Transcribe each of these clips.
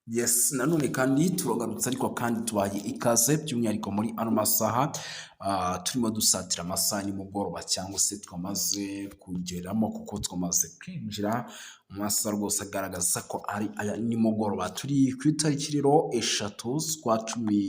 Yes, nanone kandi turagarutse ariko kandi tubaye ikaze by'umwihariko muri ano masaha turimo dusatira amasaha nimugoroba cyangwa se twamaze kugeramo kuko twamaze kwinjira mu masaha rwose agaragaza ko ari aya nimugoroba. Turi ku itariki rero eshatu z'ukwa cumi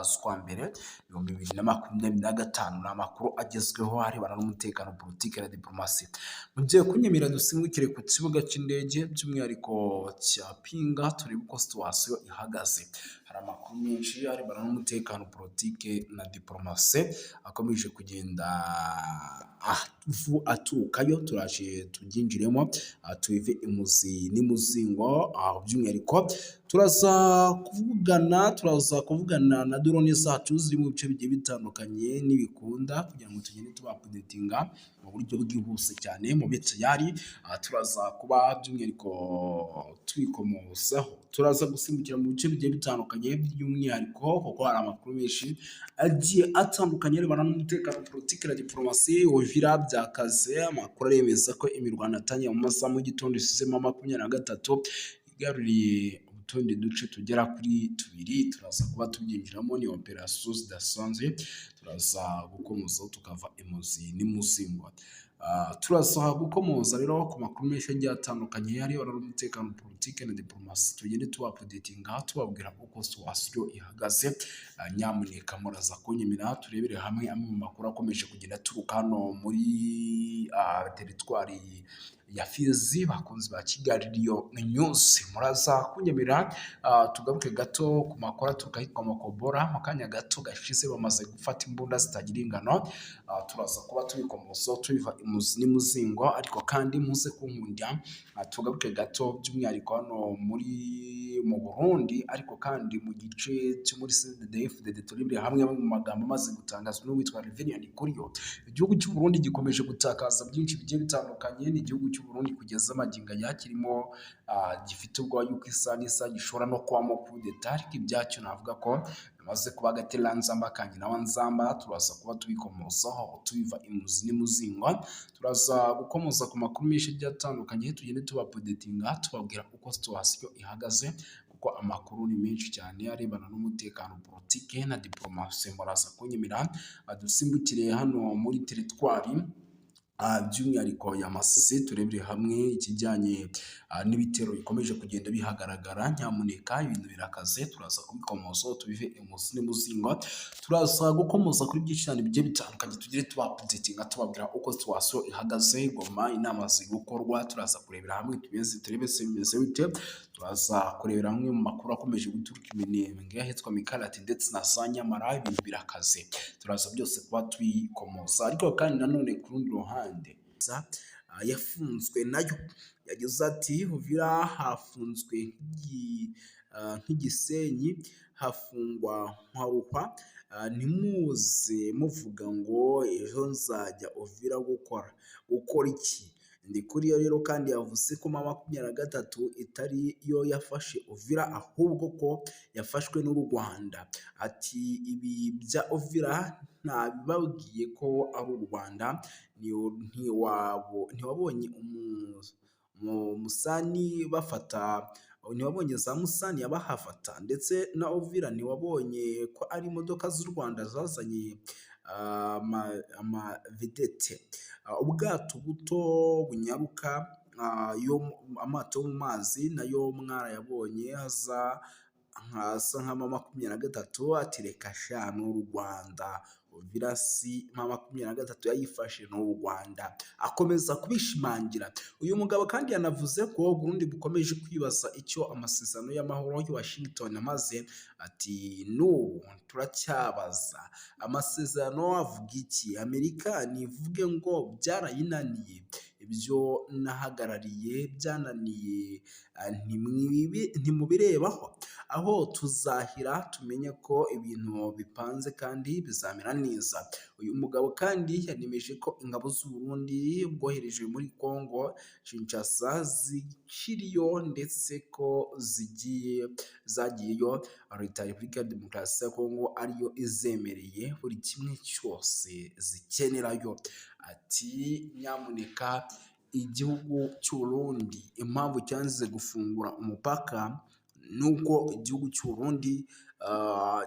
z'ukwa mbere 2025 ni amakuru agezweho arebana n'umutekano, politiki na diplomasi. Mugiye kunyemera dusimbukire ku kibuga cy'indege by'umwihariko cya Pinga turebe uko situwasiyo ihagaze. Hari amakuru menshi arebana n'umutekano, politike na diplomasi akomeje kugenda aturukayo, turaje tubyinjiremo tubive imuzi n'imuzingo. By'umwihariko turaza kuvugana na drone zacu ziri mu bice bigiye bitandukanye n'ibikunda kugira ngo tugende tubapudetinga mu buryo bwihuse cyane mu bice yari turaza kuba by'umwihariko twikomozaho. Turaza gusimbukira mu bice bigiye bitandukanye by'umwihariko kuko hari amakuru menshi agiye atandukanye arebana n'umutekano, politiki na diplomasi. Uvira byakaze, amakuru aremeza ko imirwano yatangiye mu masaha mu gitondo isizemo 23 igaruriye utundi duce tugera kuri tubiri. Turaza kuba tubyinjiramo, ni operasiyo zidasanzwe turaza gukomozaho tukava imuzi n'imuzingo. Turaza gukomoza rero ku makuru menshi agiye atandukanye arebana n'umutekano, politiki na diplomasi, tugende tubapudetinga tubabwira uko situwasiyo ihagaze. Nyamuneka muraza kunyemera turebere hamwe amwe mu makuru akomeje kugenda aturuka hano muri teritwari ya Fizi, bakunzi ba Kigali Riyo News. Muraza kunyemera tugaruke gato ku makuru aturuka ahitwa Makobora. Mu kanya gato gashize bamaze gufata imbunda zitagira ingano. Turaza kuba tubikomozaho tubiva imuzi n'imuzingo, ariko kandi muze kunkundya tugaruke gato by'umwihariko hano mu Burundi, ariko kandi mu gice cyo muri CNDD-FDD turibire hamwe mu magambo amaze gutangazwa n'uwitwa Reverien Kuriyo. Igihugu cy'u Burundi gikomeje gutakaza byinshi bigiye bitandukanye. Ni igihugu cy'u Burundi kugeza amagingo aya kirimo gifite ubwoba yuko isa n'isa gishobora no kubamo kudeta, ariko ibyacyo navuga ko bimaze kuba agateranzamba kanjye nawe nzamba. Turaza kuba tubikomozaho tubiva imuzi n'imuzingo. Turaza gukomoza ku makuru menshi agiye atandukanye, tugende tubapudetinga tubabwira uko situwasiyo ihagaze kuko amakuru ni menshi cyane arebana n'umutekano, politike na diplomasi. Muraza kunyemera dusimbukire hano muri teritwari by'umwihariko ya Masisi turebere hamwe ikijyanye n'ibitero bikomeje kugenda bihagaragara. Nyamuneka ibintu birakaze, turaza kubikomozaho tubive imuzi n'imuzingo. Turaza gukomoza kuri byinshi cyane bigiye bitandukanye, tugire tubapudetinga tubabwira uko situwasiyo ihagaze. Goma inama ziri gukorwa, turaza kurebera hamwe turebe se bimeze bite. Turaza kurebera hamwe mu makuru akomeje guturuka iminembwe ahitwa Mikarati ndetse na za Nyamara. Ibintu birakaze, turaza byose kuba twikomoza. Ariko kandi nanone ku rundi ruhande yafunzwe nayo yagize ati Uvira hafunzwe nk'igisenyi, hafungwa nkaruhwa, ntimuze muvuga ngo ejo nzajya Uvira gukora iki. Ndikuriyo rero kandi yavuze ko 23 itari yo yafashe Uvira ahubwo ko yafashwe n'u Rwanda. Ati ibi bya Uvira ntabibabwiye ko ari u Rwanda. Ntiwabonye Musani bafata, ntiwabonye za Musani abahafata ndetse na Uvira ntiwabonye ko ari imodoka z'u Rwanda zazanye amavedete, ubwato buto bunyaruka, amato yo mu mazi nayo mwarayabonye asa nka 23. Ati reka sha n'u Rwanda, Uvira si 23 yayifashe n'u Rwanda. Akomeza kubishimangira. Uyu mugabo kandi yanavuze ko Burundi bukomeje kwibaza icyo amasezerano y'amahoro ya Washington amaze. Ati n'ubu turacyabaza amasezerano avuga iki. Amerika nivuge ngo byarayinaniye, ibyo nahagarariye byananiye, ntimubirebaho. Aho tuzahira tumenye ko ibintu bipanze kandi bizamera neza. Uyu mugabo kandi yanemeje ko ingabo z'u Burundi bwohereje muri Kongo Kinshasa zikiriyo ndetse ko zagiyeyo Leta ya Repubulika ya Demokarasi ya Kongo ariyo izemereye buri kimwe cyose zikenerayo. Ati nyamuneka igihugu cy'u Burundi impamvu cyanze gufungura umupaka nuko igihugu cy'u Burundi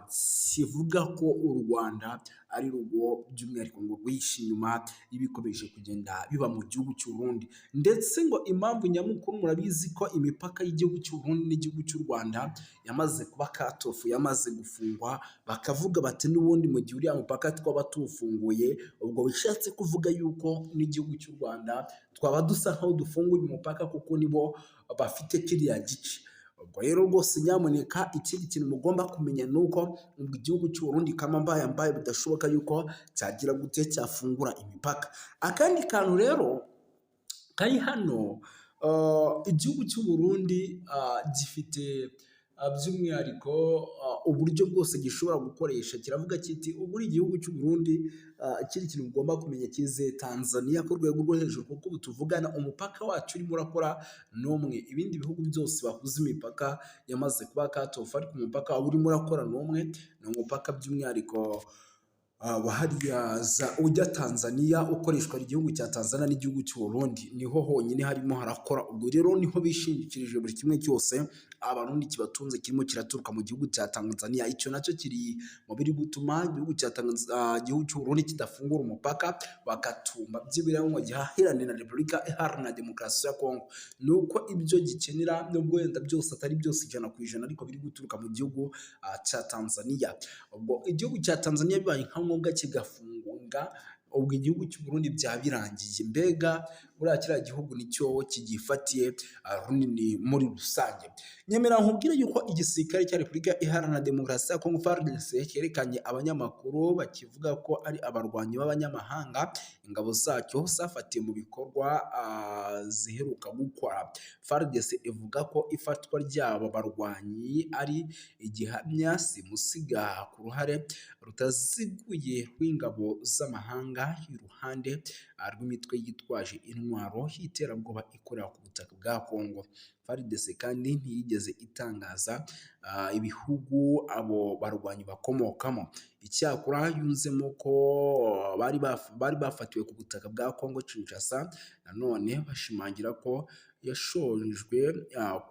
kivuga ko u Rwanda ari rwo by'umwihariko ngo rwihishe inyuma y'ibikomeje kugenda biba mu gihugu cy'u Burundi, ndetse ngo impamvu nyamukuru murabizi ko imipaka y'igihugu cy'u Burundi n'igihugu cy'u Rwanda yamaze kuba katofu, yamaze gufungwa, bakavuga bati n'ubundi mu gihe uriya mupaka twaba tuwufunguye ubwo bishatse kuvuga yuko n'igihugu cy'u Rwanda twaba dusa nkaho dufunguye umupaka kuko nibo bafite kiriya gice. Ubwo rero rwose nyamuneka ikindi kintu mugomba kumenya ni uko igihugu cy'u Burundi kama mbaye bidashoboka yuko cyagira gute cyafungura imipaka. Akandi kantu rero kari hano, igihugu cy'u Burundi gifite by'umwihariko uburyo bwose gishobora gukoresha, kiravuga kiti ubu igihugu cy'u Burundi ikindi kintu ugomba kumenya kize Tanzania ku rwego rwo hejuru, kuko ubu tuvugana umupaka wacu urimo urakora n'umwe, ibindi bihugu byose bahuza imipaka yamaze kuba katofu, ariko umupaka urimo urakora n'umwe, ni umupaka by'umwihariko hariya ujya Tanzania ukoreshwa igihugu cya Tanzania n'igihugu cy'u Burundi, niho honyine harimo harakora. Ubwo rero niho bishingikirije buri kimwe cyose abarundi kibatunze kirimo kiraturuka mu gihugu cya Tanzania. Icyo nacyo kiri mu biri gutuma igihugu cy'u Burundi kidafungura umupaka, bagatumba byibura ngo gihahirane na Repubulika Iharanira Demokarasi ya Kongo, nuko ibyo gikenera nubwo wenda byose atari byose 100%, ariko biri guturuka mu gihugu cya Tanzania. Ubwo igihugu cya Tanzania bibaye nka ngombwa kigafunga, ubwo igihugu cy'u Burundi byaba birangiye. Mbega buriya kiriya gihugu nicyo kigifatiye runini muri rusange. Nyemera nkubwire yuko igisirikare cya Repubulika Iharanira Demokarasi ya Kongo FARDC cyerekanye abanyamakuru bakivuga ko ari abarwanyi b'abanyamahanga ingabo zacyo zafatiye mu bikorwa ziheruka gukora. FARDC ivuga ko ifatwa ry'abo barwanyi ari igihamya simusiga ku ruhare rutaziguye rw'ingabo z'amahanga iruhande rw'imitwe yitwaje intwaro y'iterabwoba ikorera ku butaka bwa Kongo. FARDC kandi ntiyigeze itangaza ibihugu abo barwanyi bakomokamo. Icyakora yunzemo ko bari bafatiwe ku butaka bwa Kongo Kinshasa, nanone bashimangira ko yashojwe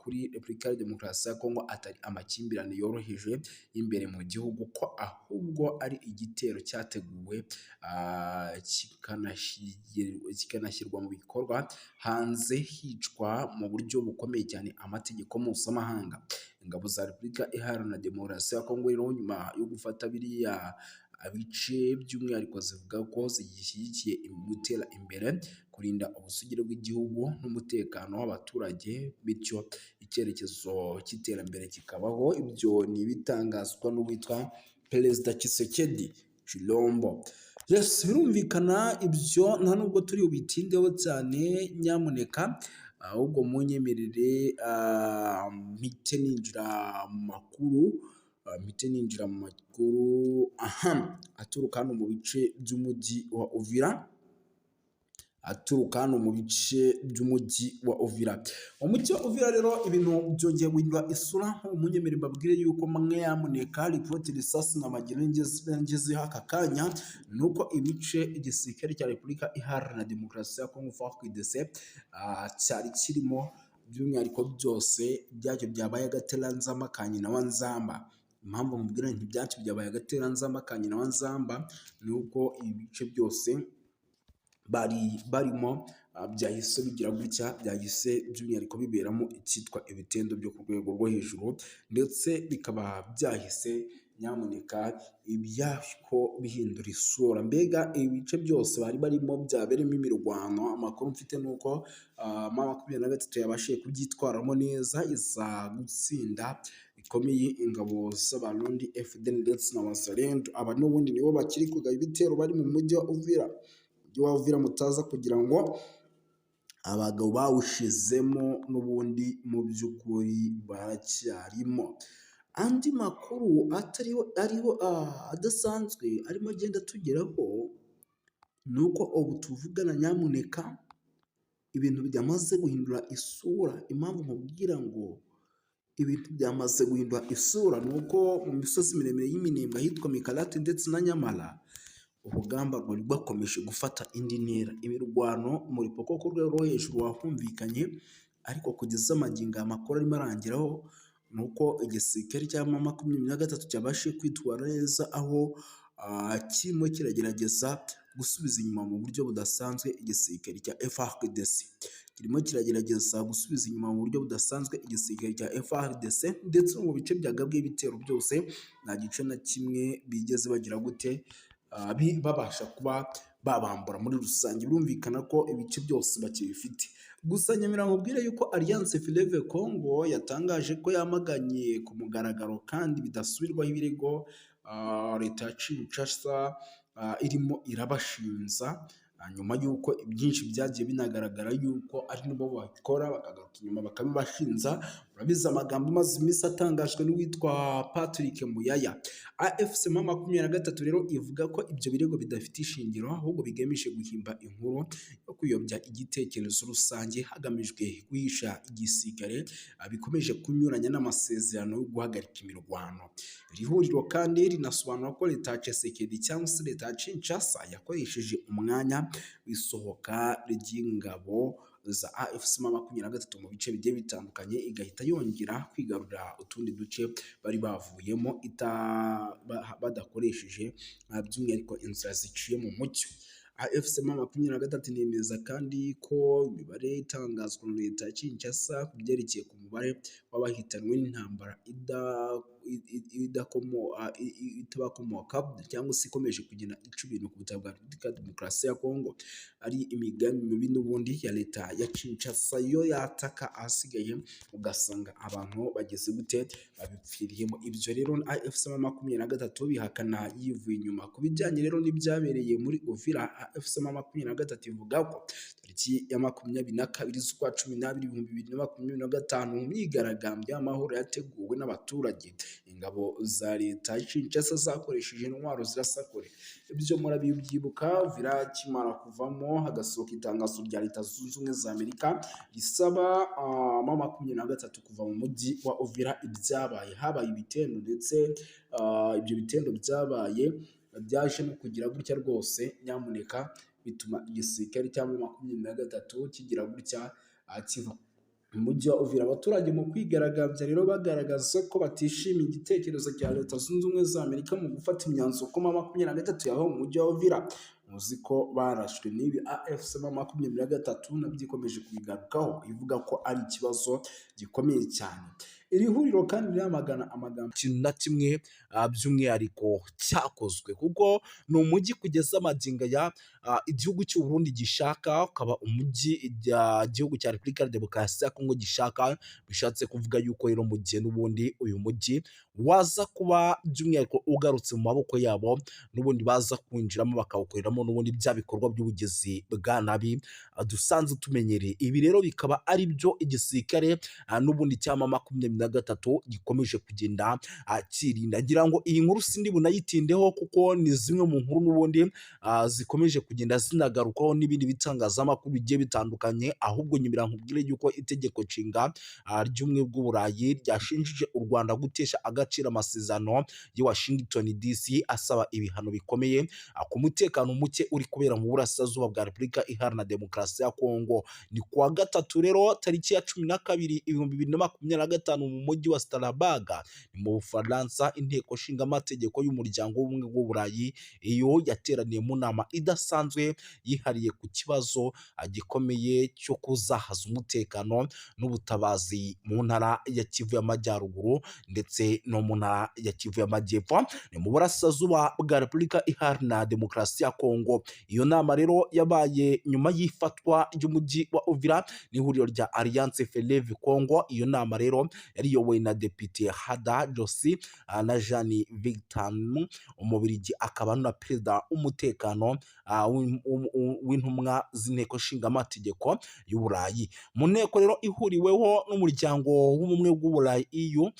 kuri Repubulika ya Demokarasi ya Kongo atari amakimbirane yoroheje y'imbere mu gihugu, ko ahubwo ari igitero cyateguwe kikanashyirwa mu bikorwa hanze, hicwa mu buryo bukomeye cyane amategeko mpuzamahanga. Ingabo za Repubulika Iharanira Demokarasi ya Kongo rero nyuma yo gufata biriya bice by'umwihariko zivuga ko zigishyigikiye gutera imbere, kurinda ubusugire bw'igihugu n'umutekano w'abaturage, bityo icyerekezo cy'iterambere kikabaho. Ibyo ni ibitangazwa n'uwitwa Perezida Tshisekedi Tshilombo. Yes, birumvikana ibyo nta nubwo turi ubitindeho cyane, nyamuneka ahubwo munyemerere mpite ninjira mu makuru aturuka hano mu bice by'umujyi wa Uvira. Umujyi wa Uvira rero ibintu byongeye guhindura isura. Umunyemerere mbabwire yuko nyamuneka ripoti risasi n'amagiro ngezeho aka kanya, nuko ibice igisirikare cya Repubulika Iharanira Demokarasi ya Kongo FARDC cyari kirimo by'umwihariko byose byacyo byabaye agateranzamba ka nyina wa nzamba. Impamvu mubwira nti byacyo byabaye agateranzamba ka nyina wa nzamba ni uko ibice byose barimo byahise bigira gutya, byahise by'umwihariko biberamo icyitwa ibitendo byo ku rwego rwo hejuru, ndetse bikaba byahise nyamuneka ibyako bihindura isura. Mbega ibice byose bari barimo byaberemo imirwano, amakuru mfite ni uko M23 yabashije kubyitwaramo neza, iza gutsinda bikomeye ingabo z'Abarundi FDN ndetse n'Abazalendo. Aba n'ubundi nibo bakiri kugaba ibitero bari mu mujyi wa Uvira, mutaza kugira ngo abagabo bawushizemo n'ubundi mu by'ukuri baracyarimo. Andi makuru adasanzwe arimo agenda tugeraho ni uko ubu tuvugana nyamuneka ibintu byamaze guhindura isura. Impamvu nkubwira ngo ibintu byamaze guhindura isura ni uko mu misozi miremire y'Iminembwe ahitwa Mikarati ndetse na Nyamara urugamba rwari rwakomeje gufata indi ntera. Imirwano muri poko ku rwego rwo hejuru wahumvikanye, ariko kugeza magingo aya makuru arimo arangiraho ni uko igisirikare cya M23 cyabashije kwitwara neza, aho kirimo kiragerageza gusubiza inyuma mu buryo budasanzwe igisirikare cya FARDC. Kirimo kiragerageza gusubiza inyuma mu buryo budasanzwe igisirikare cya FARDC, ndetse mu bice byagabwe ibitero byose nta gice na kimwe bigeze bagira gute babasha kuba babambura muri rusange. Birumvikana ko ibice byose bakibifite. Gusa nyamira nkubwire yuko Alliance Fleuve Congo yatangaje ko yamaganye ku mugaragaro kandi bidasubirwaho ibirego leta ya Kinshasa irimo irabashinza, nyuma y'uko byinshi byagiye binagaragara yuko ari nabo bakora bakagaruka inyuma bakabibashinza. Urabizi amagambo maze iminsi atangajwe n'uwitwa Patrick Muyaya. AFC M23 rero ivuga ko ibyo birego bidafite ishingiro, ahubwo bigamije guhimba inkuru yo kuyobya igitekerezo rusange hagamijwe guhisha igisirikare bikomeje kunyuranya n'amasezerano yo guhagarika imirwano. Iri huriro kandi rinasobanura ko leta ya Tshisekedi cyangwa se leta ya Kinshasa yakoresheje umwanya w'isohoka ry'ingabo za AFC M23 mu bice bigiye bitandukanye, igahita yongera kwigarurira utundi duce bari bavuyemo badakoresheje by'umwihariko inzira ziciye mu mucyo. AFC M23 nemeza kandi ko imibare itangazwa na leta ya Kinshasa ku byerekeye ku mubare w'abahitanwe n'intambara itabakomoka cyangwa se ikomeje kugenda ica ibintu ku butaka bwa Repubulika ya Demokarasi ya Kongo ari imigambi mibi n'ubundi ya leta ya Kinshasa. Yo yataka ahasigaye ugasanga abantu bageze gute babipfiriyemo. Ibyo rero AFC M23 bihakana yivuye inyuma. Ku bijyanye rero n'ibyabereye muri Uvira, AFC M23 ivuga ko tariki ya 22 z'ukwa 12 2025 mu myigaragambyo y'amahoro yateguwe n'abaturage, ingabo za leta ya Kinshasa zakoresheje intwaro zirasakore. Ibyo murabyibuka, Uvira kimara kuvamo hagasohoka itangazo rya Leta Zunze Ubumwe za Amerika risaba M23 kuva mu mujyi wa Uvira. Ibyabaye habaye ibitendo, ndetse ibyo bitendo byabaye byaje no kugira gutya rwose, nyamuneka bituma igisirikare cya M23 kigira gutya kiva mu mujyi wa Uvira. Abaturage mu kwigaragambya rero bagaragaza ko batishimiye igitekerezo cya Leta Zunze Ubumwe za Amerika mu gufata imyanzuro ko M23 yava mu mujyi wa Uvira. Muzi ko barashwe n'ibi AFC M23 nabyo ikomeje kubigarukaho, ivuga ko ari ikibazo gikomeye cyane. Iri huriro kandi riramagana amagambo kintu na kimwe by'umwihariko cyakozwe, kuko ni umujyi kugeza amagingo ya igihugu cy'u Burundi gishaka, ukaba umujyi igihugu cya Repubulika ya Demokarasi ya Kongo gishaka. Bishatse kuvuga yuko rero mu gihe n'ubundi uyu mujyi waza kuba by'umwihariko ugarutse mu maboko yabo, n'ubundi baza kwinjiramo bakawukoreramo n'ubundi bya bikorwa by'ubugizi bwa nabi dusanzwe tumenyereye. Ibi rero bikaba ari byo igisirikare n'ubundi cya M23 gikomeje kugenda kirinda. Ngira ngo iyi nkuru sindi bunayitindeho, kuko ni zimwe mu nkuru n'ubundi zikomeje kugenda zinagarukaho n'ibindi bitangazamakuru bigiye bitandukanye. Ahubwo nyimira nkubwire yuko itegeko nshinga ry'ubumwe bw'Uburayi ryashinjije u Rwanda gutesha agaciro amasezerano ya Washington DC asaba ibihano bikomeye ku mutekano muke uri kubera mu burasirazuba bwa Repubulika Iharanira Demokarasi ya Kongo. Ni kuwa gatatu rero tariki ya 12 2025 mu mujyi wa Strasbourg ni mu Bufaransa, inteko nshinga amategeko y'umuryango w'ubumwe bw'Uburayi iyo yateraniye mu nama idasanzwe yihariye ku kibazo gikomeye cyo kuzahaza umutekano n'ubutabazi mu ntara ya Kivu y'Amajyaruguru ndetse no mu ntara ya Kivu y'Amajyepfo ni mu burasirazuba bwa Repubulika Iharanira Demokarasi ya Kongo. Iyo nama rero yabaye nyuma y'ifatwa ry'umujyi wa Uvira n'ihuriro rya Alliance Fleuve Congo. Iyo nama rero yariyobowe na Depite Hada Josi na Jean Victor Umubirigi, akaba na perezida w'umutekano w'intumwa z'inteko nshinga amategeko y'Uburayi. Mu nteko rero ihuriweho n'umuryango w'ubumwe bw'Uburayi EU,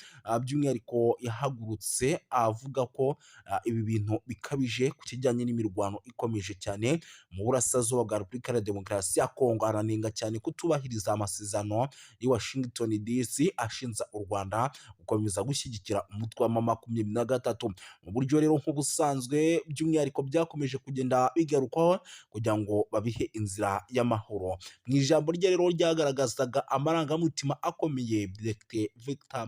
by'umwihariko yahagurutse avuga ko ibi bintu bikabije ku kijyanye n'imirwano ikomeje cyane mu burasirazuba bwa Repubulika ya Demokarasi ya Kongo. Aranenga cyane kutubahiriza amasezerano ya Washington DC ashinza gushishikariza u Rwanda gukomeza gushyigikira umutwe wa M23. Mu buryo rero nk'ubusanzwe by'umwihariko byakomeje kugenda bigarukwaho kugira ngo babihe inzira y'amahoro. Mu ijambo rye rero ryagaragazaga amarangamutima akomeye, Dr Victor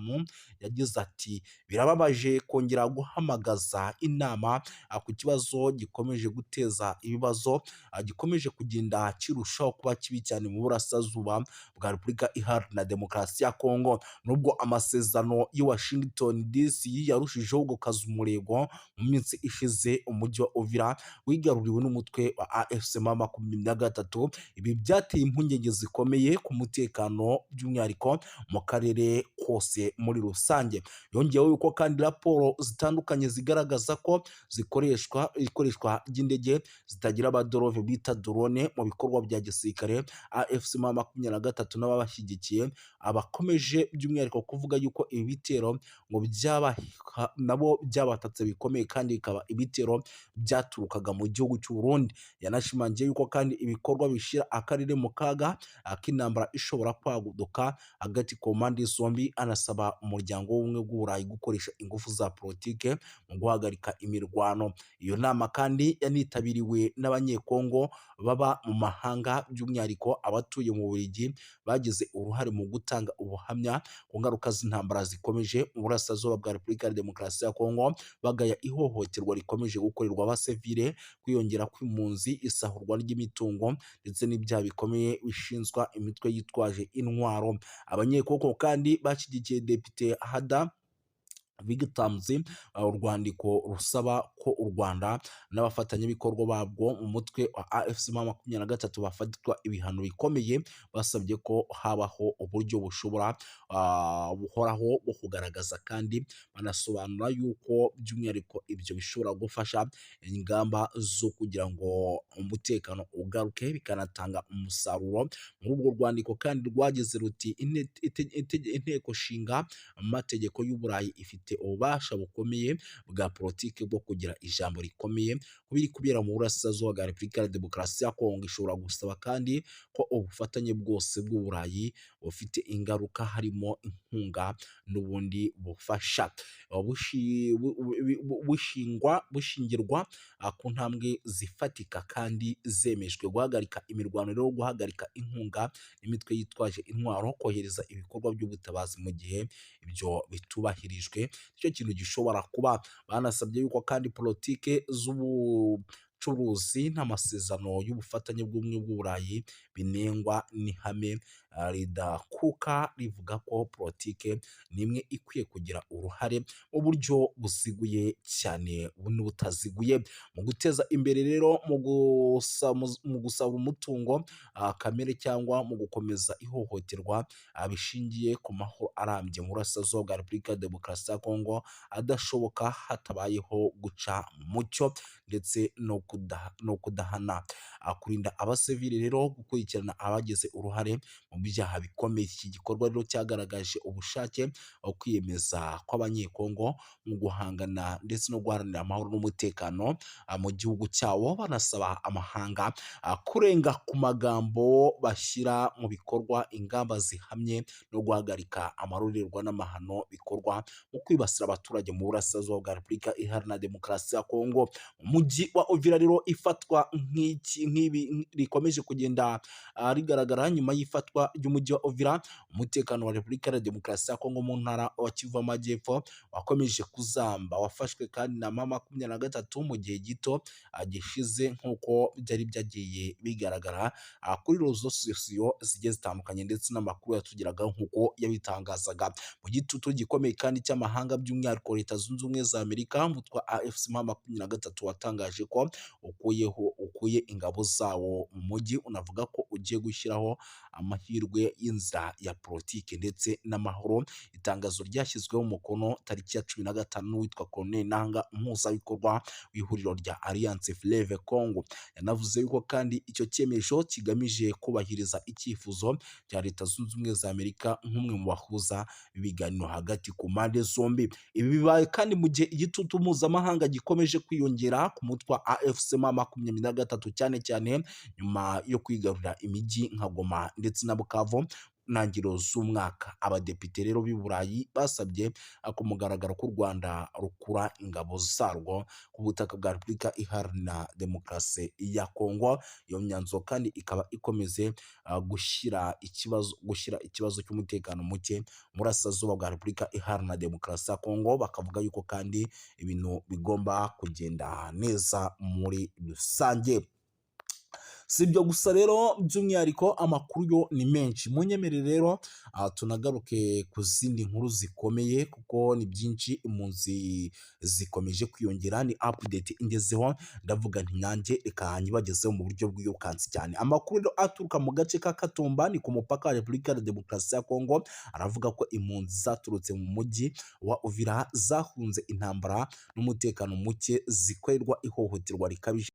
yagize ati birababaje kongera guhamagaza inama ku kibazo gikomeje guteza ibibazo, gikomeje kugenda kirushaho kuba kibi cyane mu burasirazuba bwa Repubulika Iharanira Demokarasi ya Kongo. Nubwo amasezerano y'i Washington DC yarushijeho gukaza umurego mu minsi ishize, umujyi wa Uvira wigaruriwe n'umutwe wa AFC M23. Ibi byateye impungenge zikomeye ku mutekano by'umwihariko mu karere kose muri rusange. Yongeyeho yuko kandi raporo zitandukanye zigaragaza ko ikoreshwa ry'indege zitagira abadorove bita drone mu bikorwa bya gisirikare. AFC M23 n'ababashyigikiye abakomeje by'umwihariko kuvuga yuko ibi bitero ngo nabo byabatatse bikomeye kandi bikaba ibitero byaturukaga mu gihugu cy'u Burundi. Yanashimangiye yuko kandi ibikorwa bishyira akarere mu kaga k'intambara ishobora kwaduka hagati ku mpande zombi, anasaba umuryango w'ubumwe bw'Uburayi gukoresha ingufu za politike mu guhagarika imirwano. Iyo nama kandi yanitabiriwe n'abanyekongo baba mu mahanga by'umwihariko abatuye mu Bubiligi, bagize uruhare mu gutanga ubuhamya ku ngaruka z'intambara zikomeje mu burasirazuba bwa Repubulika ya Demokarasi ya Kongo, bagaya ihohoterwa rikomeje gukorerwa abasivile, kwiyongera kw'impunzi, isahurwa ry'imitungo ndetse n'ibyaha bikomeye bishinzwa imitwe yitwaje intwaro. Abanyekongo kandi bashyigikiye Depite Hada Vigtamzi urwandiko rusaba ko u Rwanda n'abafatanyabikorwa babwo mu mutwe wa AFC M23 bafatwa ibihano bikomeye, basabye ko habaho uburyo buhoraho bwo kugaragaza kandi banasobanura yuko by'umwihariko ibyo bishobora gufasha ingamba zo kugira ngo umutekano ugaruke bikanatanga umusaruro. Muri urwo rwandiko kandi rwagize ruti inteko nshinga amategeko y'Uburayi ifite ububasha bukomeye bwa politiki bwo kugira ijambo rikomeye ku biri kubera mu burasirazuba bwa Repubulika ya Demokarasi ya Kongo. Ishobora gusaba kandi ko ubufatanye bwose bw'Uburayi bufite ingaruka, harimo inkunga n'ubundi bufasha, bushingirwa ku ntambwe zifatika kandi zemejwe. Guhagarika imirwano rero, guhagarika inkunga n'imitwe yitwaje intwaro, kohereza ibikorwa by'ubutabazi mu gihe ibyo bitubahirijwe, icyo kintu gishobora kuba. Banasabye yuko kandi politike z'ubucuruzi n'amasezerano y'ubufatanye bw'ubumwe bw'Uburayi binengwa n'ihame ridakuka rivuga ko politike nimwe ikwiye kugira uruhare mu buryo buziguye cyane n'ubutaziguye mu guteza imbere rero mu gusaba umutungo kamere cyangwa mu gukomeza ihohoterwa bishingiye ku mahoro arambye mu burasirazuba bwa Repubulika ya Demokarasi ya Kongo, adashoboka hatabayeho guca mu mucyo ndetse no kudahana. Kurinda abasivili rero, gukurikirana abagize uruhare mu byaha bikomeye. Iki gikorwa rero cyagaragaje ubushake bwo kwiyemeza kw'abanyekongo mu guhangana ndetse no guharanira amahoro n'umutekano mu gihugu cyabo, banasaba amahanga kurenga ku magambo bashyira mu bikorwa ingamba zihamye no guhagarika amarorerwa n'amahano bikorwa mu kwibasira abaturage mu burasirazuba bwa Repubulika Iharanira Demokarasi ya Kongo. Umujyi wa Uvira rero ifatwa nk'ibi rikomeje kugenda rigaragara nyuma y'ifatwa ry'umujyi wa Uvira. Umutekano wa Repubulika ya Demokarasi ya Kongo mu ntara wa Kivu y'Amajyepfo wakomeje kuzamba, wafashwe kandi na M23 mu gihe gito gishize, nk'uko byari byagiye bigaragara kuri rezo sosiyo zigiye zitandukanye ndetse n'amakuru yatugeraga nk'uko yabitangazaga. Mu gitutu gikomeye kandi cy'amahanga by'umwihariko Leta Zunze Ubumwe za Amerika, umutwe wa AFC M23 watangaje ko ukuye ingabo zawo mu mujyi, unavuga ko ugiye gushyiraho amahirwe y'inzira ya politiki ndetse n'amahoro. Itangazo ryashyizweho umukono tariki ya 15 n'uwitwa Colonel Nanga, umuhuzabikorwa w'ihuriro rya Alliance Fleuve Congo. Yanavuze yuko kandi icyo cyemezo kigamije kubahiriza icyifuzo cya Leta Zunze Ubumwe za Amerika nk'umwe mu bahuza ibiganiro hagati ku mpande zombi. Ibi bibaye kandi mu gihe igitutu mpuzamahanga gikomeje kwiyongera ku mutwe wa AFC M23 cyane cyane nyuma yo kwigarurira imijyi nka Goma ndetse na Bukavu ntangiriro z'umwaka. Abadepite rero b'i Burayi basabye ku mugaragaro ko u Rwanda rukura ingabo zarwo ku butaka bwa Repubulika Iharanira Demokarasi ya Kongo. Iyo myanzuro kandi ikaba ikomeze gushyira ikibazo cy'umutekano muke mu burasirazuba bwa Repubulika Iharanira Demokarasi ya Kongo. Bakavuga yuko kandi ibintu bigomba kugenda neza muri rusange. Si ibyo gusa rero, by'umwihariko amakuru yo ni menshi. Munyemerere rero tunagaruke ku zindi nkuru zikomeye kuko ni byinshi, impunzi zikomeje kwiyongera. Ni update ingezeho, ndavuga nti nanjye reka nyibagezeho mu buryo bw'iyokansi cyane. Amakuru rero aturuka mu gace ka Katumba ni ku mupaka wa Repubulika ya Demokarasi ya Kongo, aravuga ko impunzi zaturutse mu mujyi wa Uvira zahunze intambara n'umutekano muke, zikorerwa ihohoterwa rikabije